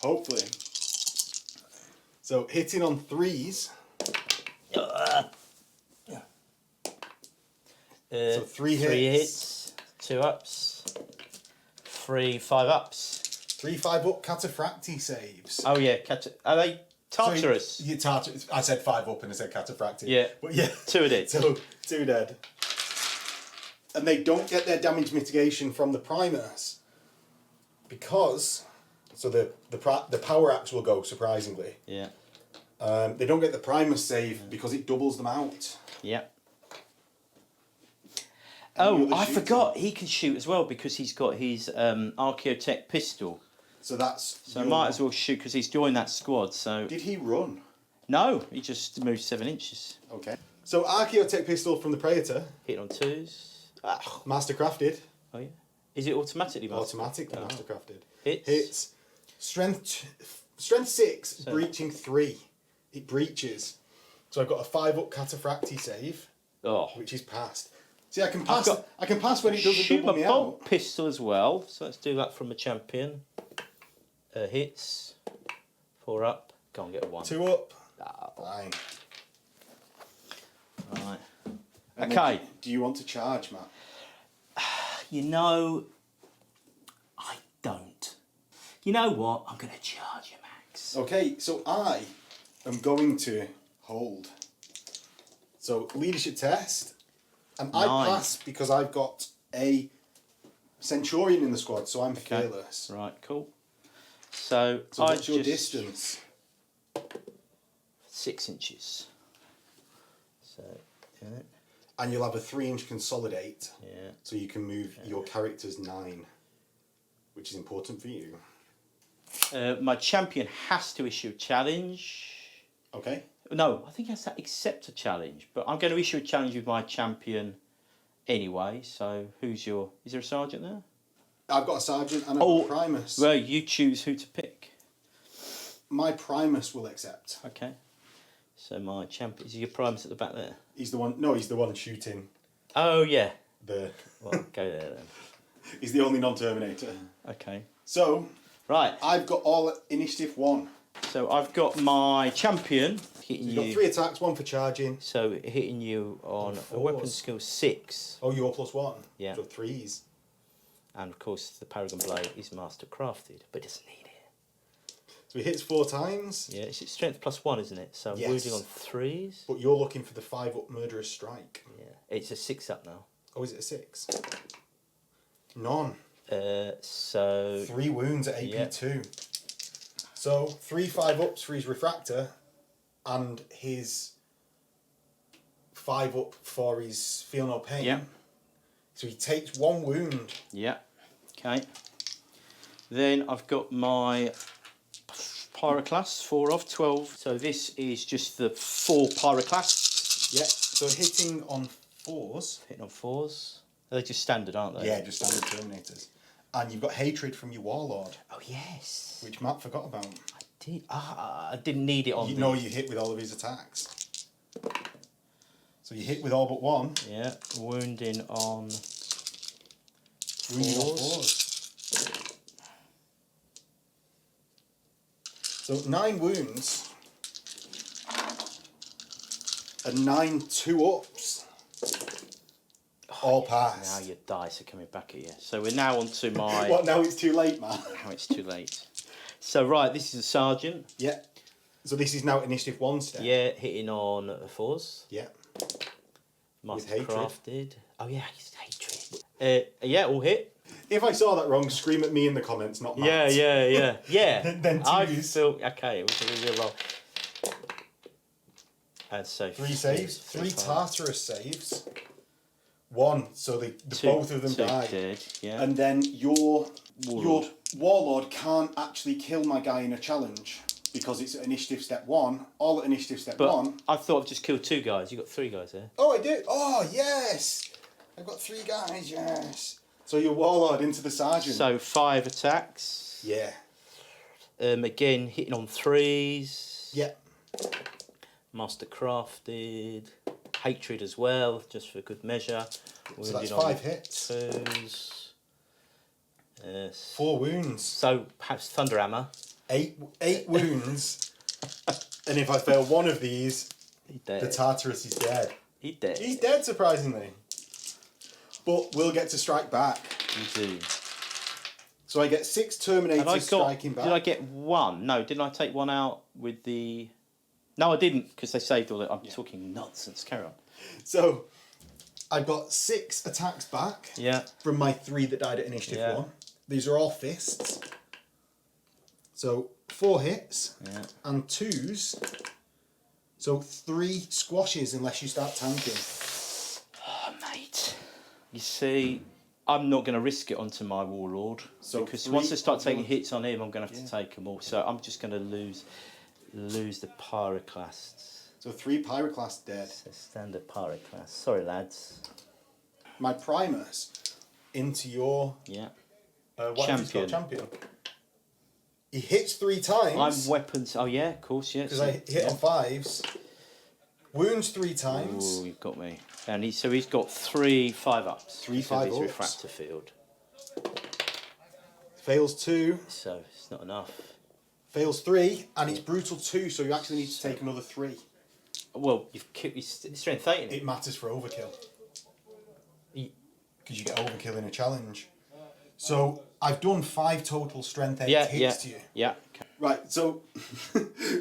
Hopefully. So hitting on 3s. So 3 hits. 3 hits. 2 ups. 3 5 ups. 3 5-up cataphracti saves. Oh yeah, are they Tartarus? So Tartarus. I said 5 up and I said cataphracti. Yeah. But yeah. 2 are dead. So 2 dead. And they don't get their damage mitigation from the primers. Because, so the power axe will go, surprisingly. Yeah. They don't get the primer save because it doubles them out. Yeah. And Oh, I forgot. He can shoot as well because he's got his Archaeotech pistol. So that's... So I might as well shoot because he's joined that squad. So Did he run? no, he just moved 7 inches. Okay. So Archaeotech pistol from the Praetor. Hit on 2s. Ah. Mastercrafted. Oh yeah. Is it automatically master? Automatically mastercrafted. Hits. Hits. Strength 6, breaching 3. It breaches. So I've got a 5-up cataphracti save, Oh. which is passed. See, I can pass. I can pass when it doesn't Shoot double my me bolt out. pistol as well. So let's do that from a champion. Hits. 4 up. Can't get a 1. 2 up. Oh. Fine. Right. And Okay. then do you want to charge, Matt? You know, I don't. You know what? I'm going to charge you, Max. Okay, so I am going to hold. So leadership test, and I Nice. pass because I've got a Centurion in the squad, so I'm fearless. Right, cool. So, So what's your distance? 6 inches. So So, yeah. And you'll have a 3-inch consolidate. Yeah. So you can move your character's 9, which is important for you. My champion has to issue a challenge. Okay. No, I think he has to accept a challenge. But I'm going to issue a challenge with my champion anyway. So who's your... Is there a sergeant there? I've got a sergeant and a Primus. Well, you choose who to pick. My Primus will accept. Okay. So my champion... Is your Primus at the back there? He's the one... No, he's the one shooting. Oh, yeah. The... Well, go there then. He's the only non-Terminator. Okay. So... Right. I've got all initiative 1. So I've got my champion hitting You've got 3 attacks, 1 for charging. So hitting you on a weapon skill 6. Oh, you're +1. Yeah. So 3s. And of course the Paragon Blade is master crafted, but doesn't need it. So he hits 4 times. Yeah, it's strength +1, isn't it? So I'm wounding on 3s. But you're looking for the 5-up murderous strike. Yeah, it's a 6-up now. Oh, is it a 6? None. So 3 wounds at AP2. So 3 5-ups for his refractor, and his 5-up for his feel no pain. Yeah. So he takes 1 wound. Yeah. Okay. Then I've got my Pyroclast, 4 of 12. So this is just the 4 Pyroclasts. Yeah. So hitting on 4s. Hitting on 4s. They're just standard, aren't they? Yeah, just standard Terminators. And you've got hatred from your Warlord. Oh yes. Which Matt forgot about. I did. I didn't need it on. You know you hit with all of his attacks. So you hit with all but 1. Yeah. Wounding on. Wounding on 4s. So 9 wounds. And 9 2-ups. All pass. Now your dice are coming back at you. So we're now on to my... What, now it's too late, man? Now it's too late. So, right, this is a sergeant. Yeah. So this is now initiative 1 step. Yeah, hitting on 4s. Yeah. Master hatred. crafted. Oh, yeah, he's hatred. Yeah, all hit. If I saw that wrong, scream at me in the comments, not Matt. Yeah. Then I twos. feel... Okay, it was a real roll. And so... 3 saves. 3 Tartarus saves. 1, so the both of them die. Dead, yeah. And then your Warlord can't actually kill my guy in a challenge because it's initiative step 1. All at initiative step 1. I thought I've just killed 2 guys. You got 3 guys there. Oh, I did. Oh, yes. I've got 3 guys. Yes. So your Warlord into the Sergeant. So 5 attacks. Yeah. Again, hitting on 3s. Yeah. Master crafted. Hatred as well, just for good measure. So that's 5 hits. 2s. 4 wounds. So perhaps Thunder Hammer. 8 wounds. And if I fail one of these, the Tartarus is dead. He's dead. He's dead, surprisingly. But we'll get to strike back. You do. So I get 6 Terminators striking back. Did I get 1? No, didn't I take 1 out with the... No, I didn't, because they saved all that. I'm talking nonsense. Carry on. So I've got 6 attacks back from my 3 that died at initiative 1. These are all fists. So 4 hits and 2s. So 3 squashes unless you start tanking. Oh, mate. You see, I'm not going to risk it onto my Warlord. So because once I start taking hits on him, I'm going to have to take them all. So I'm just going to lose the Pyroclasts. So 3 Pyroclasts dead. So standard Pyroclast. Sorry, lads. My Primus into your champion. He hits 3 times. I'm weapons. Oh yeah, of course, yeah. Because I hit on 5s. Wounds 3 times. Oh, you've got me. And he's got 3 5-ups. 3 5-ups. His refractor field. Fails 2. So it's not enough. Fails 3, and it's brutal 2, so you actually need to take another 3. Well, you've kicked his strength 8 in it. matters for overkill. Because you get overkill in a challenge. So I've done 5 total strength 8 hits to you. Yeah. Okay. Right, so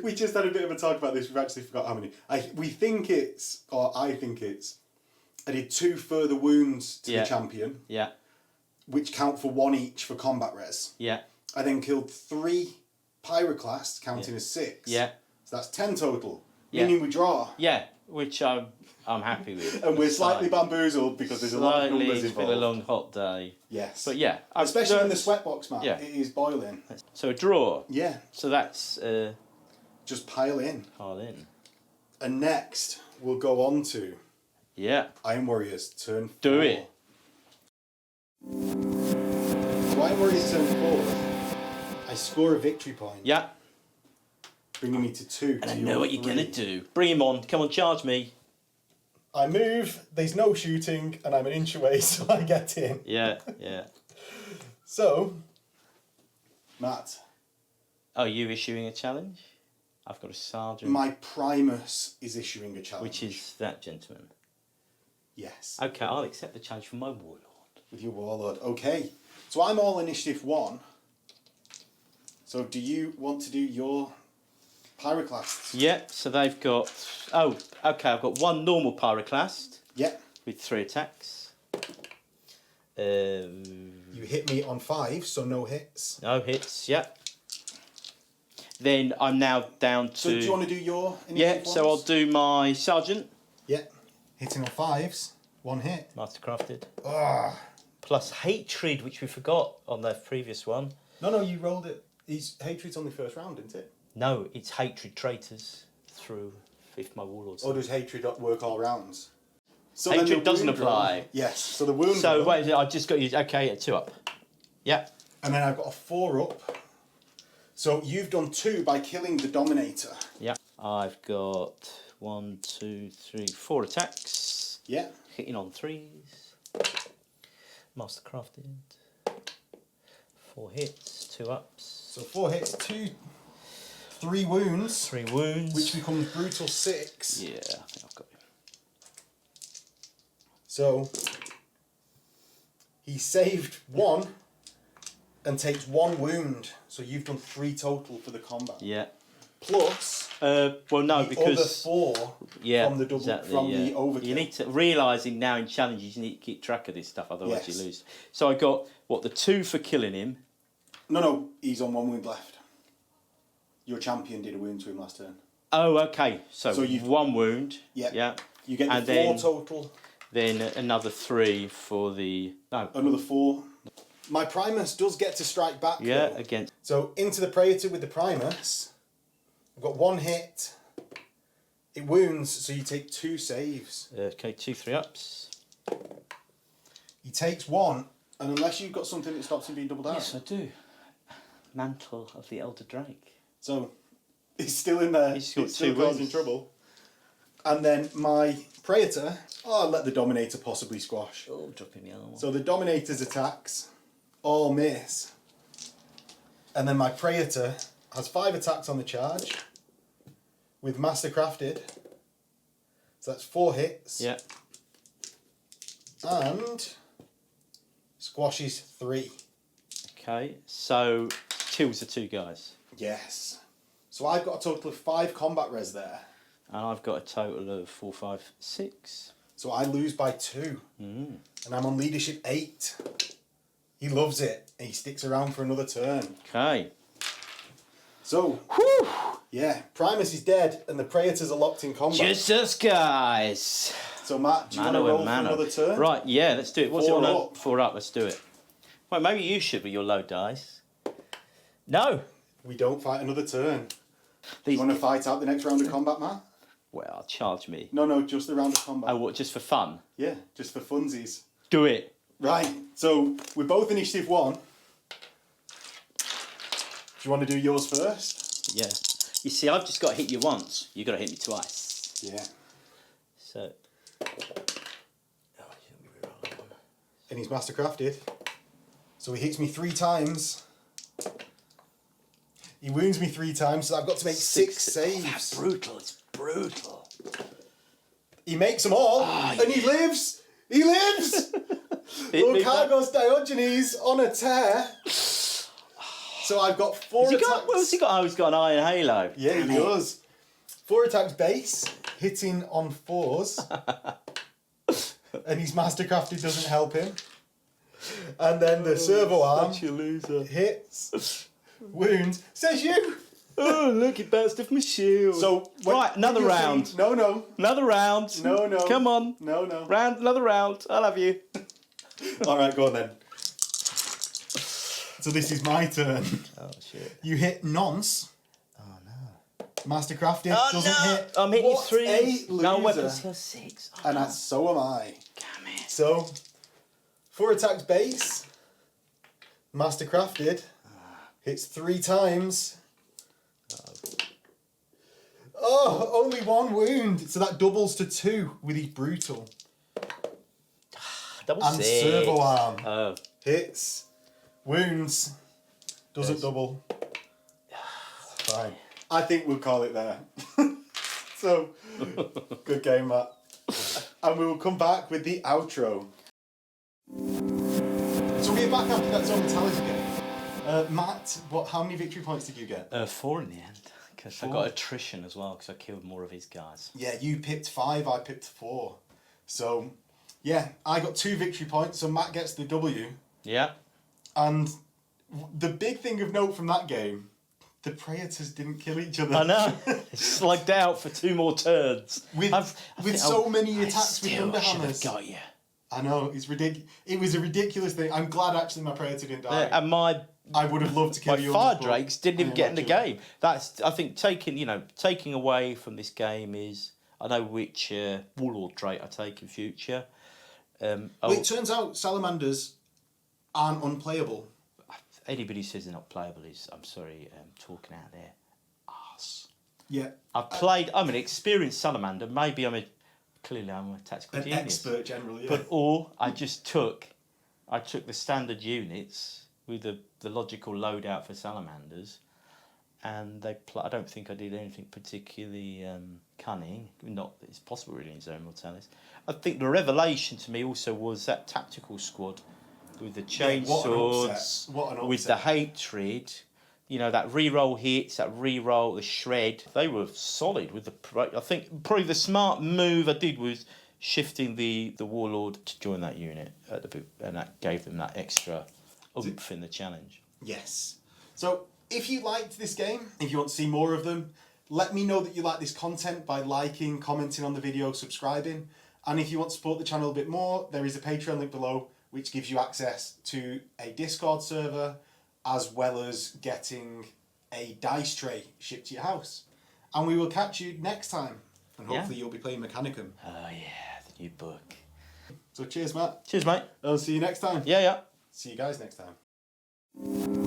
we just had a bit of a talk about this. We've actually forgot how many. I think it's, I did 2 further wounds to the champion. Yeah. Which count for 1 each for combat res. Yeah. I then killed 3 Pyroclasts, counting as 6. Yeah. So that's 10 total. Meaning we draw. Yeah. which I'm happy with. And we're slightly bamboozled because there's a lot of numbers It's been involved. a long, hot day. Yes. But yeah. Especially in the sweatbox, Matt. Yeah. It is boiling. So a draw. Yeah. So that's Just pile in. pile in. And next, we'll go on to Yeah. Iron Warriors turn 4. Do it. So Iron Warriors turn 4. I score a victory point. Yeah. Bringing me to 2. And I know what you're going to do. Bring him on. Come on, charge me. I move, there's no shooting, and I'm an inch away, so I get in. Yeah, yeah. So, Matt. Oh, you issuing a challenge? I've got a sergeant. My Primus is issuing a challenge. Which is that gentleman. Yes. Okay, I'll accept the challenge from my warlord. With your warlord. Okay. So I'm all initiative 1. So do you want to do your pyroclasts? Yep, so they've got... Oh, okay, I've got 1 normal pyroclast. Yep. With 3 attacks. You hit me on 5, so no hits. No hits, yep. Then I'm now down to... So do you want to do your initiative Yeah, so I'll ones? do my sergeant. Yep. Hitting on 5s. 1 hit. Mastercrafted. Ah. Plus hatred, which we forgot on the previous one. No, you rolled it. Hatred's on the first round, isn't it? No, it's hatred traitors through if my warlords. Or does hatred work all rounds? So Hatred then the doesn't wound apply. roll- yes, so the wound So roll- wait, I've just got you. Okay, 2 up. Yeah. And then I've got a 4 up. So you've done 2 by killing the Dominator. Yeah. I've got 1, 2, 3, 4 attacks. Yeah. Hitting on 3s. Mastercrafted. 4 hits, 2 ups. So 4 hits, 3 wounds. 3 wounds. Which becomes brutal 6. Yeah, I think I've got him. So he saved 1 and takes 1 wound. So you've done 3 total for the combat. Yeah. Plus Well, no, the because other 4 yeah, from the double exactly, from yeah. the overkill. You need to realising now in challenges you need to keep track of this stuff, otherwise Yes. you lose. So I got the 2 for killing him. No, he's on 1 wound left. Your champion did a wound to him last turn. Oh, okay. So you've 1 wound. Yep. Yeah. You get the And 4 then- total. Then another 3 for the Another 4. My Primus does get to strike back. yeah though. against So into the Praetor with the Primus. I've got 1 hit. It wounds, so you take 2 saves. okay 2 3 ups. He takes 1, and unless you've got something that stops him being doubled out. Yes, I do. Mantle of the Elder Drake. So he's still in there. He's got still 2 causing wounds. trouble. And then my Praetor, I'll let the Dominator possibly squash. Oh, dropping the armor. So the Dominator's attacks all miss. And then my Praetor has 5 attacks on the charge with Mastercrafted. So that's 4 hits. Yeah. And squashes 3. Okay, so kills the 2 guys. Yes. So I've got a total of 5 combat res there. And I've got a total of 4, 5, 6. So I lose by 2. And I'm on leadership 8. He loves it. And he sticks around for another turn. Okay. So, yeah, Primus is dead and the Praetors are locked in combat. Just us guys. So Matt, do you want to Mano roll a for mano. another turn? Right, yeah, let's do it. What's 4 it on? up. 4 up, let's do it. Well, maybe you should with your low dice. No. We don't fight another turn. These, You want to fight out the next round of combat, Matt? well, charge me. No, just the round of combat. Oh, what, just for fun? Yeah, just for funsies. Do it. Right, so we're both initiative 1. Do you want to do yours first? Yeah. You see, I've just got to hit you once. You've got to hit me twice. Yeah. So. And he's Mastercrafted. So he hits me 3 times. He wounds me 3 times, so I've got to make 6 saves. That's brutal. It's brutal. He makes them all, and he lives! He lives! Hit me back. Locargos Diogenes on a tear. So I've got 4 Has he attacks. got, what has he got? Oh, he's got an iron halo. Yeah, he does. 4 attacks base, hitting on 4s. And his Mastercrafted doesn't help him. And then the servo arm Such a loser. hits, wounds, says you! Oh, look, it bounced off my shield. So right, another round. No. Another round. No. Come on. No. Another round. I love you. All right, go on then. So this is my turn. Oh shit. You hit nonce. Oh no. Mastercrafted doesn't hit. I'm hitting What three. a No loser. weapon skill 6. Oh, And no. so am I. Damn it. So, 4 attacks base. Mastercrafted hits 3 times. Oh, only 1 wound. So that doubles to 2 with his brutal. Double And 6. servo arm Oh. hits. Wounds. Doesn't Yes. double. Fine. I think we'll call it there. So, good game, Matt. And we will come back with the outro. So we're back after that Mortalis game. Matt, how many victory points did you get? 4 in the end. Because I 4. got attrition as well, because I killed more of his guys. Yeah, you picked 5, I picked 4. So, yeah, I got 2 victory points, so Matt gets the W. Yeah. And the big thing of note from that game, the Praetors didn't kill each other. I know. It's slugged out for 2 more turns. With so many attacks with I should have Thunderhammers. got you. I know, it's ridiculous. It was a ridiculous thing. I'm glad actually my Praetor didn't die. Yeah, and my I would have loved to kill you. fire on the drakes spot. didn't even I get in the imagine. game. That's, I think, taking away from this game is, I know which warlord drake I take in future. Well, it turns out Salamanders aren't unplayable. Anybody who says they're not playable is, I'm sorry, talking out there arse. Yeah. I'm an experienced salamander. Maybe I'm a tactical An genius. expert generally, yeah. But I took the standard units with the logical loadout for salamanders, and I don't think I did anything particularly cunning. Not that it's possible really in Zone Mortalis. I think the revelation to me also was that tactical squad with the chainswords, with the hatred, that re-roll hits, that re-roll, the shred. They were solid with I think probably the smart move I did was shifting the warlord to join that unit, and that gave them that extra oomph in the challenge. Yes. So, if you liked this game, if you want to see more of them, let me know that you like this content by liking, commenting on the video, subscribing. And if you want to support the channel a bit more, there is a Patreon link below, which gives you access to a Discord server, as well as getting a dice tray shipped to your house. And we will catch you next time. And hopefully you'll be playing Mechanicum. Oh yeah, the new book. So cheers, Matt. Cheers, mate. I'll see you next time. Yeah. See you guys next time.